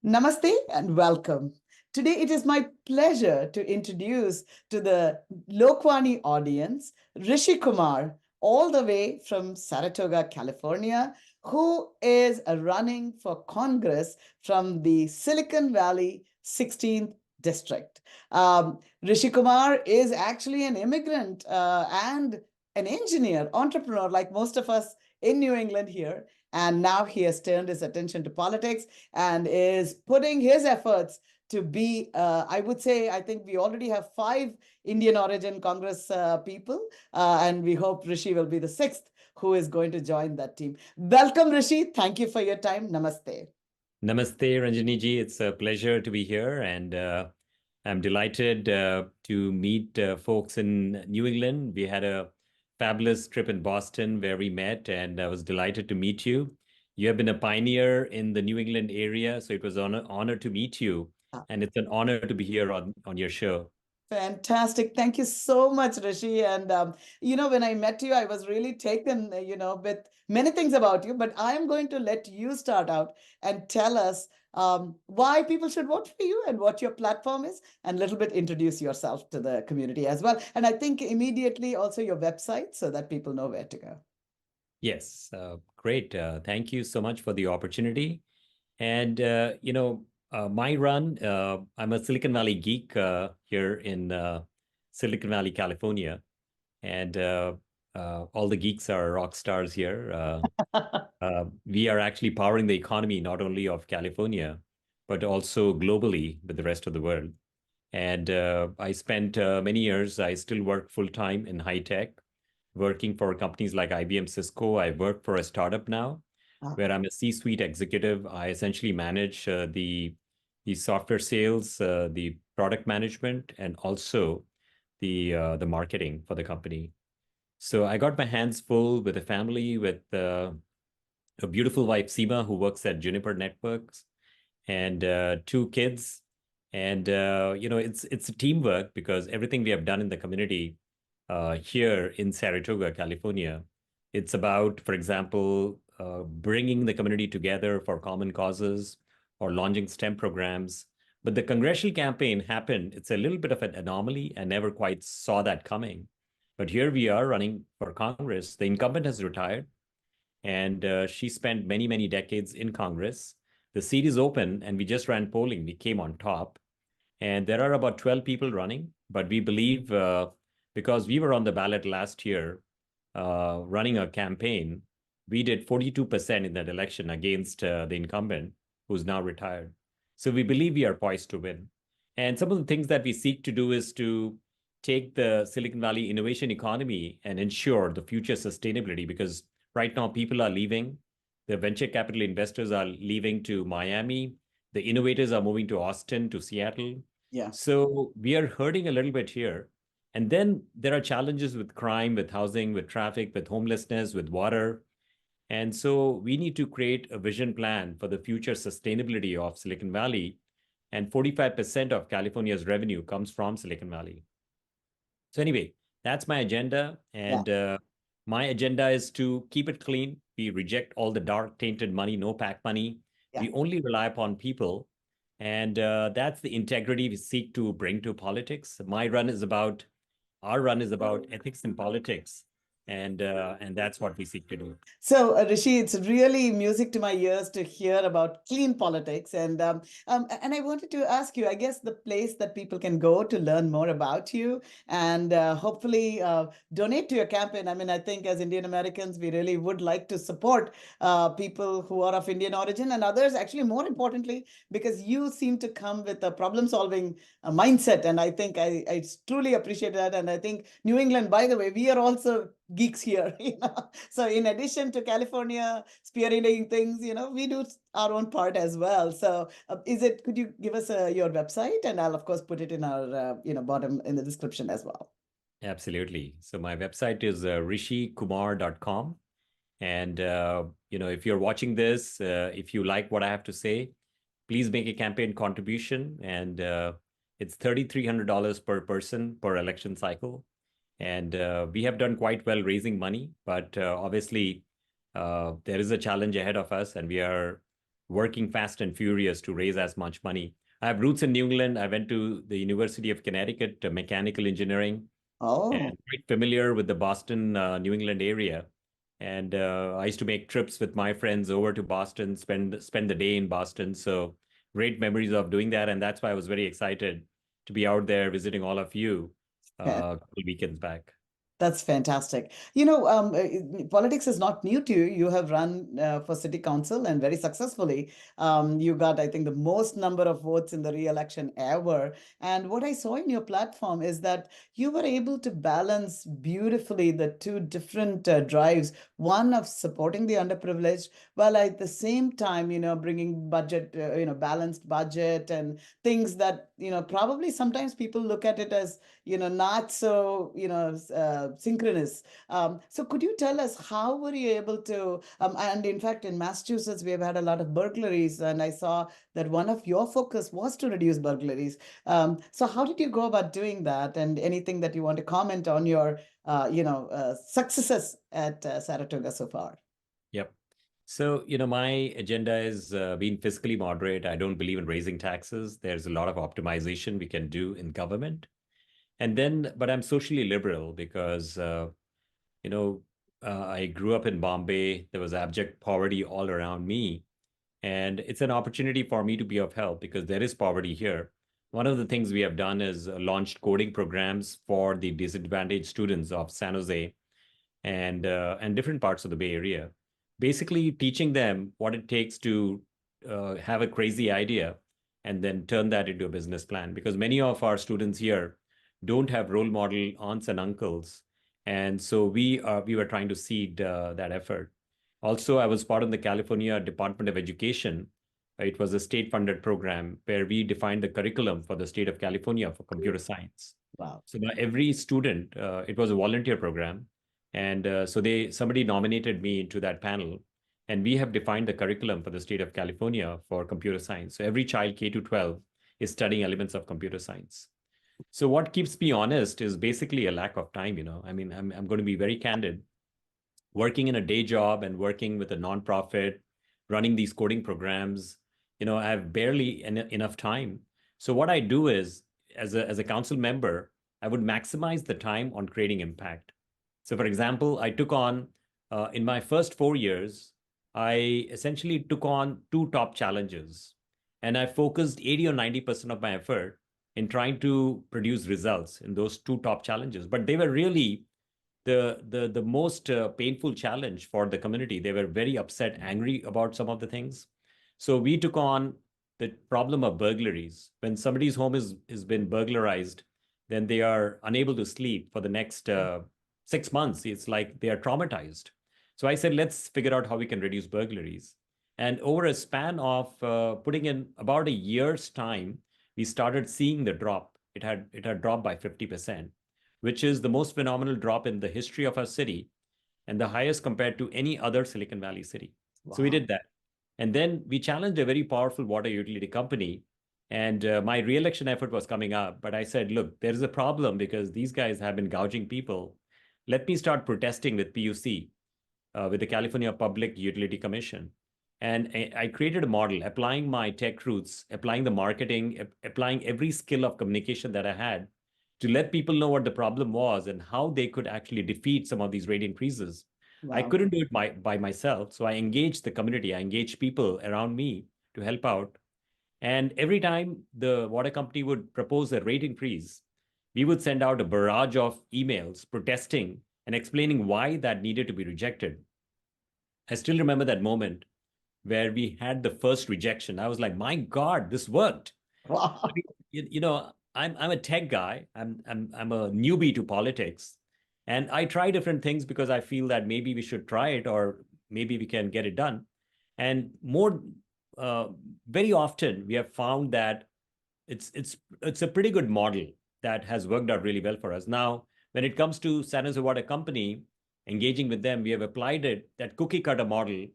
Namaste and welcome. Today, it is my pleasure to introduce to the Lokvani audience Rishi Kumar, all the way from Saratoga, California, who is running for Congress from the Silicon Valley 16th district. Rishi Kumar is actually an immigrant and an engineer, entrepreneur, like most of us in New England here. And now he has turned his attention to politics and is putting his efforts to be, I would say, I think we already have 5 Indian origin Congress people, and we hope Rishi will be the 6th who is going to join that team. Welcome, Rishi. Thank you for your time. Namaste. Namaste, Ranjani ji. It's a pleasure to be here, and I'm delighted to meet folks in New England. We had a fabulous trip in Boston where we met, and I was delighted to meet you. You have been a pioneer in the New England area, so it was an honor to meet you, and it's an honor to be here on your show. Fantastic. Thank you so much, Rishi. And, when I met you, I was really taken, with many things about you, but I am going to let you start out and tell us why people should vote for you and what your platform is, and a little bit introduce yourself to the community as well. And I think immediately also your website so that people know where to go. Yes, great. Thank you so much for the opportunity. And, my run, I'm a Silicon Valley geek here in Silicon Valley, California. And all the geeks are rock stars here. We are actually powering the economy, not only of California, but also globally with the rest of the world. And I spent many years, I still work full time in high tech, working for companies like IBM, Cisco. I work for a startup now where I'm a C-suite executive. I essentially manage the software sales, the product management, and also the marketing for the company. So I got my hands full with a family, with a beautiful wife, Seema, who works at Juniper Networks, and 2 kids. And it's a teamwork because everything we have done in the community here in Saratoga, California, it's about, for example, bringing the community together for common causes or launching STEM programs. But the congressional campaign happened. It's a little bit of an anomaly. I never quite saw that coming. But here we are running for Congress. The incumbent has retired, and she spent many, many decades in Congress. The seat is open, and we just ran polling. We came on top. And there are about 12 people running, but we believe because we were on the ballot last year running a campaign, we did 42% in that election against the incumbent, who's now retired. So we believe we are poised to win. And some of the things that we seek to do is to take the Silicon Valley innovation economy and ensure the future sustainability, because right now people are leaving. The venture capital investors are leaving to Miami. The innovators are moving to Austin, to Seattle. Yeah. So we are hurting a little bit here. And then there are challenges with crime, with housing, with traffic, with homelessness, with water. And so we need to create a vision plan for the future sustainability of Silicon Valley. And 45% of California's revenue comes from Silicon Valley. So anyway, that's my agenda. And my agenda is to keep it clean. We reject all the dark, tainted money, no PAC money. Yeah. We only rely upon people. And that's the integrity we seek to bring to politics. Our run is about ethics in politics. And that's what we seek to do. So, Rishi, it's really music to my ears to hear about clean politics, and I wanted to ask you. I guess the place that people can go to learn more about you and hopefully donate to your campaign. I mean, I think as Indian Americans, we really would like to support people who are of Indian origin and others. Actually, more importantly, because you seem to come with a problem-solving mindset, and I think I truly appreciate that. And I think New England, by the way, we are also geeks here. So in addition to California spearheading things, we do our own part as well. So could you give us your website, and I'll of course put it in our bottom in the description as well. Absolutely. So my website is rishikumar.com. And if you're watching this, if you like what I have to say, please make a campaign contribution. And it's $3,300 per person per election cycle. And we have done quite well raising money, but obviously there is a challenge ahead of us, and we are working fast and furious to raise as much money. I have roots in New England. I went to the University of Connecticut, mechanical engineering, Oh, and quite familiar with the Boston, New England area. And I used to make trips with my friends over to Boston, spend the day in Boston. So great memories of doing that, and that's why I was very excited to be out there visiting all of you a couple weekends back. that's fantastic. Politics is not new to you. You have run for city council and very successfully. You got, I think, the most number of votes in the re-election ever. And what I saw in your platform is that you were able to balance beautifully the two different drives, one of supporting the underprivileged, while at the same time, bringing budget, balanced budget and things that, probably sometimes people look at it as not so, synchronous. So could you tell us how were you able to, and in fact, in Massachusetts, we have had a lot of burglaries, and I saw that one of your focus was to reduce burglaries. So how did you go about doing that? And anything that you want to comment on your, successes at Saratoga so far? Yep. So, my agenda is being fiscally moderate. I don't believe in raising taxes. There's a lot of optimization we can do in government. And then, but I'm socially liberal because, you know, I grew up in Bombay. There was abject poverty all around me. And it's an opportunity for me to be of help because there is poverty here. One of the things we have done is launched coding programs for the disadvantaged students of San Jose and different parts of the Bay Area, basically teaching them what it takes to have a crazy idea and then turn that into a business plan. Because many of our students here don't have role model aunts and uncles, and so we were trying to seed that effort. Also, I was part of the California Department of Education. It was a state-funded program where we defined the curriculum for the state of California for computer science. Wow. So now every student, it was a volunteer program, and so somebody nominated me into that panel, and we have defined the curriculum for the state of California for computer science. So every child K to 12 is studying elements of computer science. So what keeps me honest is basically a lack of time. I mean, I'm going to be very candid. Working in a day job and working with a nonprofit, running these coding programs, I have barely enough time. So what I do is, as a council member, I would maximize the time on creating impact. So, for example, I took on, in my first 4 years, I essentially took on two top challenges. And I focused 80 or 90% of my effort in trying to produce results in those two top challenges. But they were really the most painful challenge for the community. They were very upset, angry about some of the things. So we took on the problem of burglaries. When somebody's home is been burglarized, then they are unable to sleep for the next 6 months. It's like they are traumatized. So I said, let's figure out how we can reduce burglaries. And over a span of putting in about a year's time, we started seeing the drop. It had dropped by 50%, which is the most phenomenal drop in the history of our city and the highest compared to any other Silicon Valley city. So we Wow. did that. And then we challenged a very powerful water utility company. And my reelection effort was coming up. But I said, look, there is a problem because these guys have been gouging people. Let me start protesting with PUC, with the California Public Utility Commission. And I created a model, applying my tech roots, applying the marketing, applying every skill of communication that I had to let people know what the problem was and how they could actually defeat some of these rate increases. I Wow. couldn't do it by myself. So I engaged the community, I engaged people around me to help out. And every time the water company would propose a rate increase, we would send out a barrage of emails protesting and explaining why that needed to be rejected. I still remember that moment where we had the first rejection. I was like, my God, this worked. I Wow. mean, I'm a tech guy. I'm a newbie to politics, and I try different things because I feel that maybe we should try it or maybe we can get it done. And uh, very often we have found that it's a pretty good model that has worked out really well for us. Now, when it comes to San Jose Water Company, engaging with them, we have applied that cookie cutter model,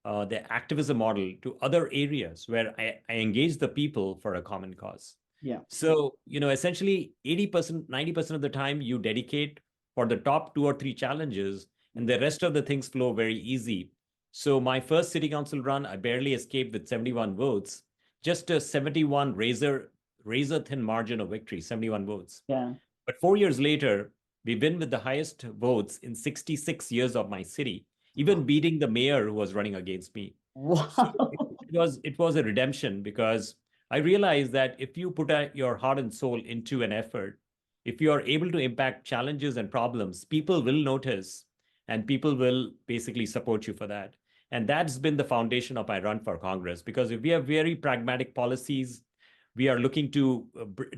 the activism model to other areas where I engage the people for a common cause. Yeah. So, essentially 80%, 90% of the time you dedicate for the top two or three challenges, and the rest of the things flow very easy. So my first city council run, I barely escaped with 71 votes, just a 71 razor thin margin of victory, 71 votes. Yeah. But 4 years later, we win with the highest votes in 66 years of my city, even Wow. beating the mayor who was running against me. So Wow. it was a redemption because I realized that if you put your heart and soul into an effort, if you are able to impact challenges and problems, people will notice and people will basically support you for that. And that's been the foundation of my run for Congress because if we have very pragmatic policies, we are looking to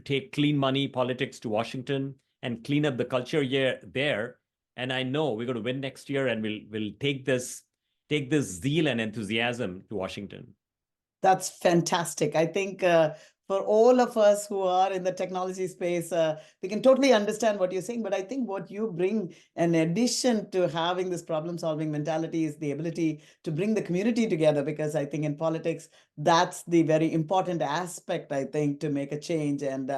take clean money politics to Washington and clean up the culture here there. And I know we're going to win next year, and we'll take this zeal and enthusiasm to Washington. That's fantastic. I think for all of us who are in the technology space, we can totally understand what you're saying. But I think what you bring, in addition to having this problem solving mentality, is the ability to bring the community together. Because I think in politics, that's the very important aspect, I think, to make a change. And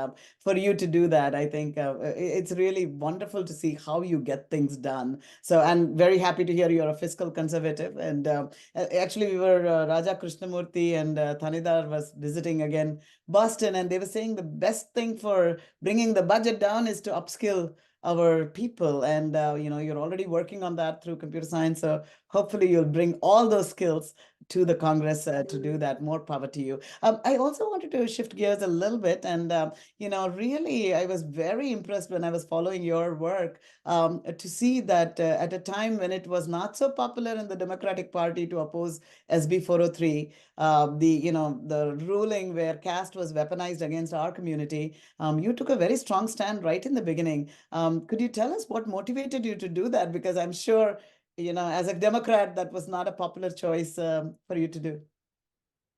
for you to do that, I think it's really wonderful to see how you get things done. So I'm very happy to hear you're a fiscal conservative. And actually, we were Raja Krishnamurthy and Thanidar was visiting again Boston, and they were saying the best thing for bringing the budget down is to upskill our people. And you're already working on that through computer science. So hopefully, you'll bring all those skills to the Congress to do that. More power to you. I also wanted to shift gears a little bit, and really, I was very impressed when I was following your work to see that at a time when it was not so popular in the Democratic Party to oppose SB 403, the ruling where caste was weaponized against our community, you took a very strong stand right in the beginning. Could you tell us what motivated you to do that? Because I'm sure, as a Democrat, that was not a popular choice for you to do.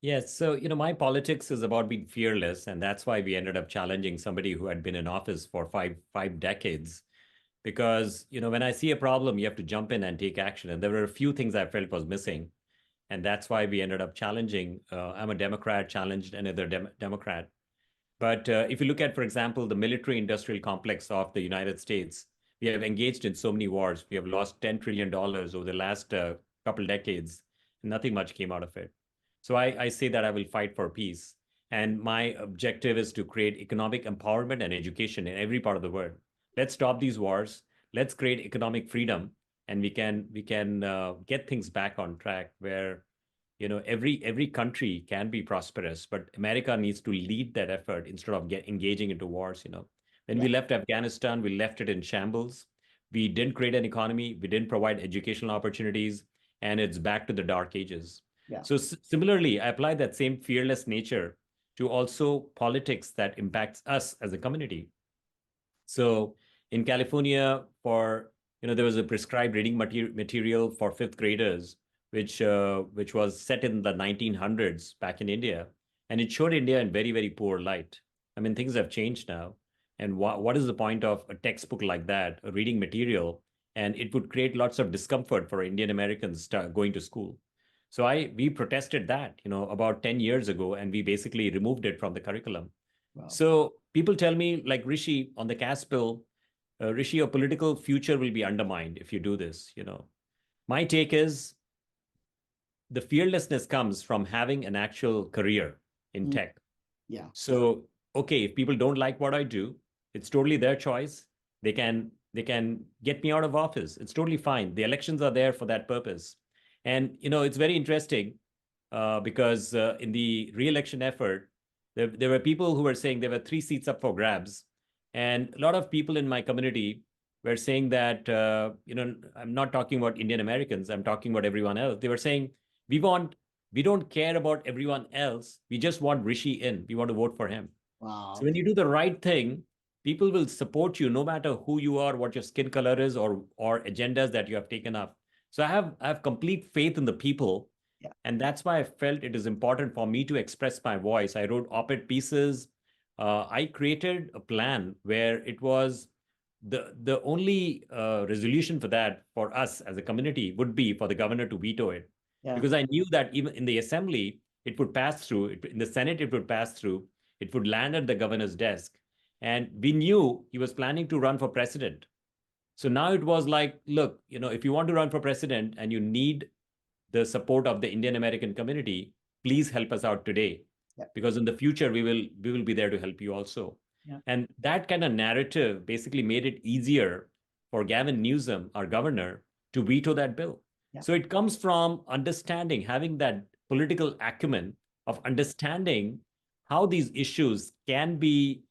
Yes, so my politics is about being fearless, and that's why we ended up challenging somebody who had been in office for five decades. Because when I see a problem, you have to jump in and take action, and there were a few things I felt was missing, and that's why we ended up challenging. I'm a Democrat, challenged another Democrat. But if you look at, for example, the military-industrial complex of the United States, we have engaged in so many wars. We have lost $10 trillion over the last couple decades, and nothing much came out of it. So I say that I will fight for peace. And my objective is to create economic empowerment and education in every part of the world. Let's stop these wars. Let's create economic freedom, and we can get things back on track where every country can be prosperous, but America needs to lead that effort instead of engaging into wars. When we Yeah, left Afghanistan, we left it in shambles. We didn't create an economy, we didn't provide educational opportunities, and it's back to the dark ages. yeah, So similarly, I apply that same fearless nature to also politics that impacts us as a community. So in California, there was a prescribed reading material for fifth graders, which was set in the 1900s back in India, and it showed India in very very poor light. I mean, things have changed now, and what is the point of a textbook like that, a reading material, and it would create lots of discomfort for Indian Americans going to school. So we protested that about 10 years ago, and we basically removed it from the curriculum. wow. So people tell me, like Rishi, on the caste bill, Rishi, your political future will be undermined if you do this. My take is the fearlessness comes from having an actual career in Mm, tech. yeah, So, okay, if people don't like what I do, it's totally their choice. They can get me out of office. It's totally fine. The elections are there for that purpose. And it's very interesting because in the re-election effort, there were people who were saying there were 3 seats up for grabs, and a lot of people in my community were saying that I'm not talking about Indian Americans. I'm talking about everyone else. They were saying we want we don't care about everyone else. We just want Rishi in. We want to vote for him. So wow. when you do the right thing, people will support you no matter who you are, what your skin color is, or agendas that you have taken up. So I have complete faith in the people, Yeah, and that's why I felt it is important for me to express my voice. I wrote op-ed pieces. I created a plan where it was the only resolution for that for us as a community would be for the governor to veto it, yeah, because I knew that even in the assembly it would pass through, in the Senate it would pass through, it would land at the governor's desk, and we knew he was planning to run for president. So now it was like, look, if you want to run for president and you need the support of the Indian American community, please help us out today, Yeah. because in the future we will be there to help you also. Yeah. And that kind of narrative basically made it easier for Gavin Newsom, our governor, to veto that bill. Yeah. So it comes from understanding, having that political acumen of understanding how these issues can be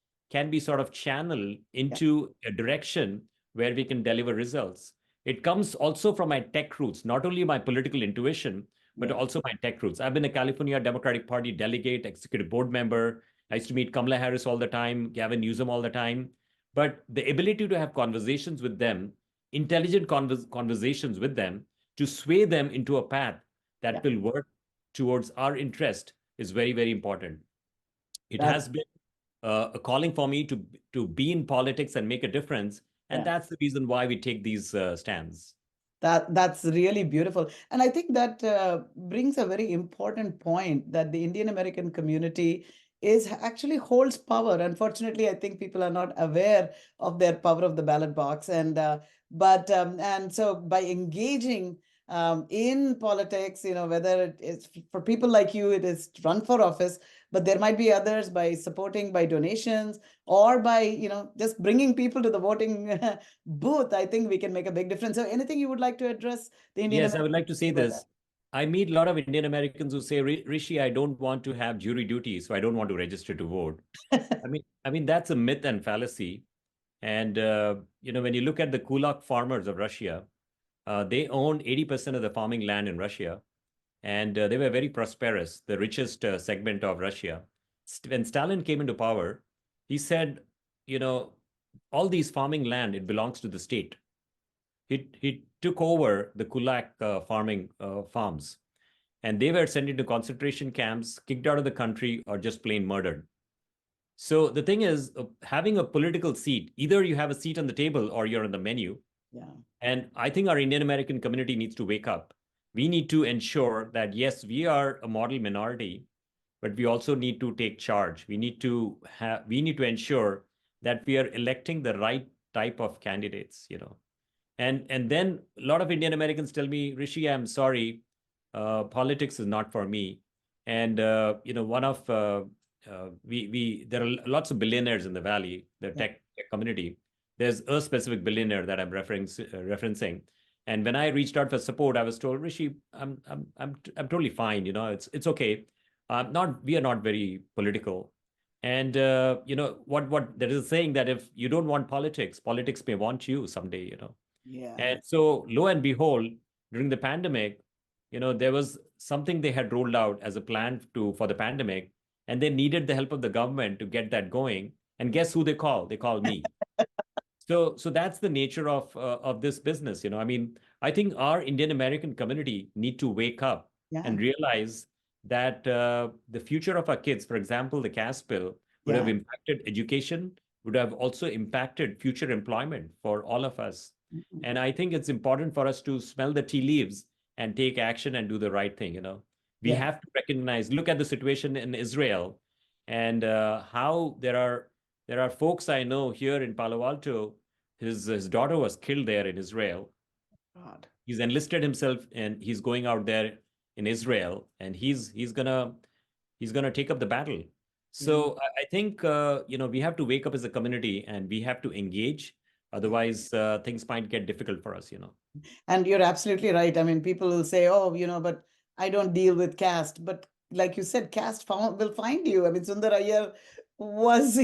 sort of channeled Yeah. into a direction where we can deliver results. It comes also from my tech roots, not only my political intuition, but Yeah. also my tech roots. I've been a California Democratic Party delegate, executive board member. I used to meet Kamala Harris all the time, Gavin Newsom all the time. But the ability to have conversations with them, intelligent conversations with them, to sway them into a path that Yeah. will work towards our interest is very, very important. It That's has been a calling for me to be in politics and make a difference, and yeah. that's the reason why we take these stands. That's really beautiful. And I think that brings a very important point that the Indian American community is actually holds power. Unfortunately, I think people are not aware of their power of the ballot box. And so by engaging in politics, whether it is for people like you, it is to run for office, but there might be others by supporting by donations or by, just bringing people to the voting booth. I think we can make a big difference. So anything you would like to address the Indian Yes, I would American like to say about this. I meet a lot of Indian Americans who say, Rishi, I don't want to have jury duty, so I don't want to register to vote. that? I mean that's a myth and fallacy. And when you look at the kulak farmers of Russia, they own 80% of the farming land in Russia, and they were very prosperous, the richest segment of Russia. When Stalin came into power, he said, you know, all these farming land, it belongs to the state. He took over the kulak farming farms, and they were sent into concentration camps, kicked out of the country, or just plain murdered. So the thing is, having a political seat, either you have a seat on the table or you're on the menu. Yeah. And I think our Indian American community needs to wake up. We need to ensure that, yes, we are a model minority, but we also need to take charge. We need to ensure that we are electing the right type of candidates. And then a lot of Indian Americans tell me, Rishi, I'm sorry, politics is not for me. And one of we there are lots of billionaires in the valley, the Yeah. tech community. There's a specific billionaire that I'm referencing. And when I reached out for support, I was told, Rishi, I'm totally fine. It's okay. Not We are not very political. And what there is a saying that if you don't want politics, politics may want you someday. Yeah. And so, lo and behold, during the pandemic, there was something they had rolled out as a plan for the pandemic, and they needed the help of the government to get that going. And guess who they call? They call me. So that's the nature of this business. I mean, I think our Indian American community need to wake up Yeah. and realize that the future of our kids, for example, the caste bill, would have Yeah. impacted education, would have also impacted future employment for all of us. Mhm. And I think it's important for us to smell the tea leaves and take action and do the right thing. We Yeah. have to recognize, look at the situation in Israel, and how there are folks I know here in Palo Alto. His daughter was killed there in Israel. God. He's enlisted himself and he's going out there in Israel, and he's gonna take up the battle. Yeah. So I think we have to wake up as a community and we have to engage. Yeah. Otherwise, things might get difficult for us. And you're absolutely right. I mean, people will say, oh, but I don't deal with caste. But like you said, caste will find you. I mean, Sundar Iyer was,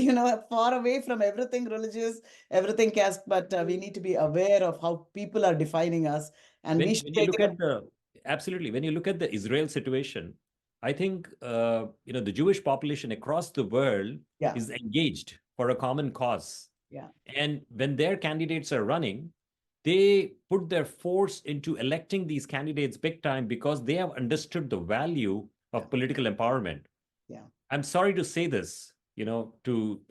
far away from everything religious, everything caste. But we need to be aware of how people are defining us. And we when should when you take look it up. at the Absolutely, when you look at the Israel situation, I think the Jewish population across the world Yeah. is engaged for a common cause. Yeah. And when their candidates are running, they put their force into electing these candidates big time because they have understood the value Yeah. of political empowerment. Yeah. I'm sorry to say this, to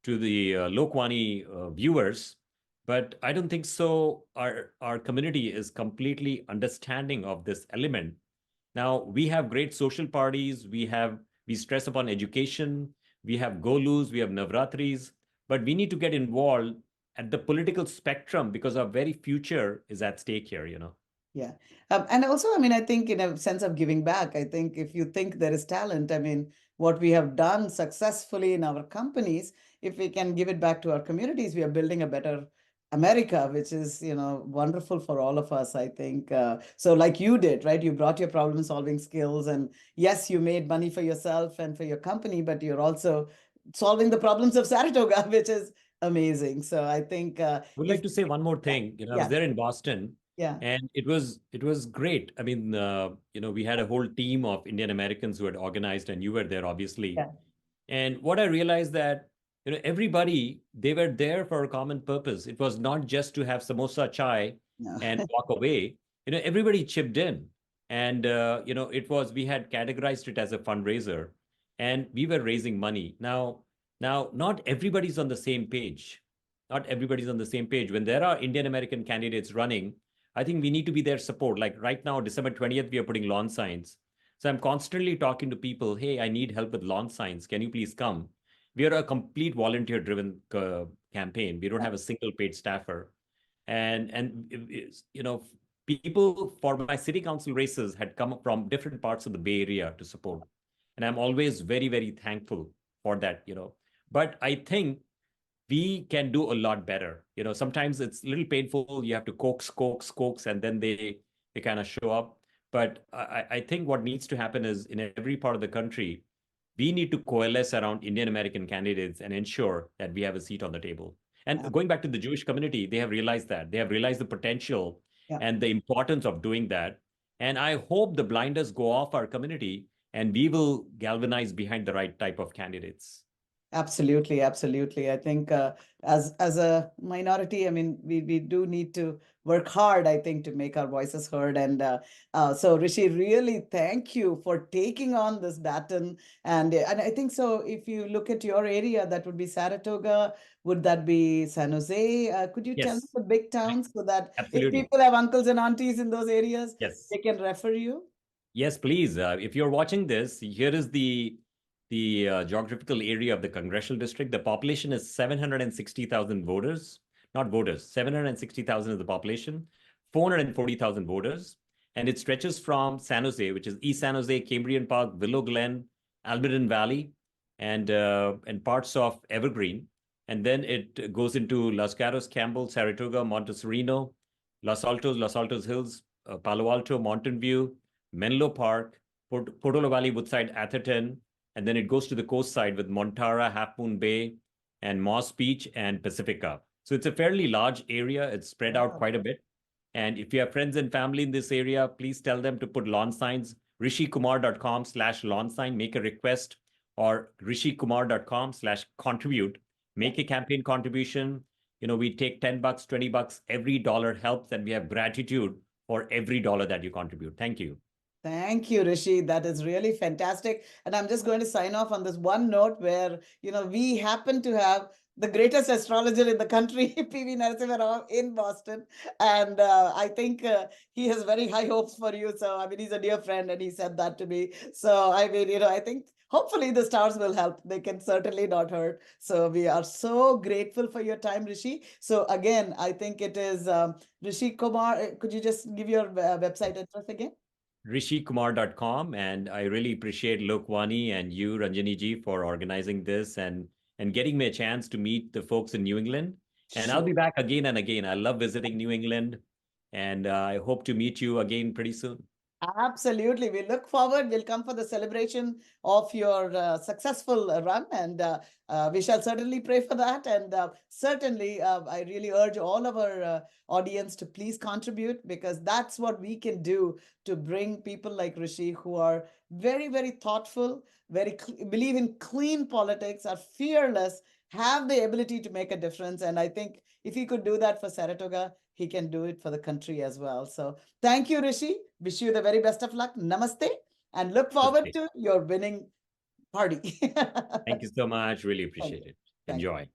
the Lokvani viewers, but I don't think so. Our community is completely understanding of this element. Now we have great social parties. We stress upon education. We have Golus. We have Navratris, but we need to get involved at the political spectrum because our very future is at stake here. Yeah. And also, I mean, I think in a sense of giving back, I think if you think there is talent, I mean, what we have done successfully in our companies, if we can give it back to our communities, we are building a better America, which is, wonderful for all of us, I think. So like you did, right? You brought your problem solving skills, and yes, you made money for yourself and for your company, but you're also solving the problems of Saratoga, which is amazing. So I think Would if, like to say one more yeah, thing. I was yeah, there in Boston, yeah, and it was great. I mean, we had a whole team of Indian Americans who had organized, and you were there, obviously. yeah. And what I realized that everybody, they were there for a common purpose. It was not just to have samosa chai No. and walk away. Everybody chipped in, and it was we had categorized it as a fundraiser, and we were raising money. Now, not everybody's on the same page. Not everybody's on the same page. When there are Indian American candidates running, I think we need to be their support. Like right now, December 20th, we are putting lawn signs. So I'm constantly talking to people, hey, I need help with lawn signs. Can you please come? We are a complete volunteer driven campaign. We don't have a single paid staffer. And people for my city council races had come from different parts of the Bay Area to support. And I'm always very, very thankful for that. But I think we can do a lot better. Sometimes it's a little painful. You have to coax, and then they kind of show up. But I think what needs to happen is in every part of the country, we need to coalesce around Indian American candidates and ensure that we have a seat on the table. And Yeah, going back to the Jewish community, they have realized that. They have realized the potential yeah, and the importance of doing that. And I hope the blinders go off our community and we will galvanize behind the right type of candidates. absolutely, absolutely. I think as a minority, I mean, we do need to work hard, I think, to make our voices heard. And so, Rishi, really thank you for taking on this baton. And I think so. If you look at your area, that would be Saratoga. Would that be San Jose? Could you tell me Yes, the big I- towns so that if absolutely. people have uncles and aunties in those areas, Yes. they can refer you? Yes, please. If you're watching this, here is the geographical area of the congressional district. The population is 760,000 voters, not voters. 760,000 is the population, 440,000 voters, and it stretches from San Jose, which is East San Jose, Cambrian Park, Willow Glen, Alberton Valley, and parts of Evergreen, and then it goes into Los Gatos, Campbell, Saratoga, Montecito, Los Altos Hills, Palo Alto, Mountain View, Menlo Park, Portola Valley, Woodside, Atherton, and then it goes to the coast side with Montara, Half Moon Bay, and Moss Beach and Pacifica. So it's a fairly large area. It's spread out Wow. quite a bit. And if you have friends and family in this area, please tell them to put lawn signs. rishikumar.com/lawn sign, make a request, or rishikumar.com/contribute, Yeah. make a campaign contribution. We take $10, $20, every dollar helps, and we have gratitude for every dollar that you contribute. Thank you. Thank you, Rishi. That is really fantastic. And I'm just going to sign off on this one note where, we happen to have the greatest astrologer in the country, PV Narasimha Rao in Boston. And I think he has very high hopes for you. So, I mean, he's a dear friend and he said that to me. So, I mean, I think hopefully the stars will help. They can certainly not hurt. So, we are so grateful for your time, Rishi. So, again, I think it is Rishi Kumar. Could you just give your website address again? rishikumar.com. And I really appreciate Lokvani and you, Ranjani ji, for organizing this and getting me a chance to meet the folks in New England. And I'll Sure. be back again and again. I love visiting New England, and I hope to meet you again pretty soon. Absolutely. We look forward. We'll come for the celebration of your successful run, and we shall certainly pray for that. And certainly, I really urge all of our audience to please contribute because that's what we can do to bring people like Rishi who are very, very thoughtful, believe in clean politics, are fearless, have the ability to make a difference. And I think if he could do that for Saratoga, he can do it for the country as well. So thank you, Rishi. Wish you the very best of luck. Namaste. And look forward Namaste. to your winning party. Thank you so much. Really Thank appreciate you. it. Thank you. Enjoy.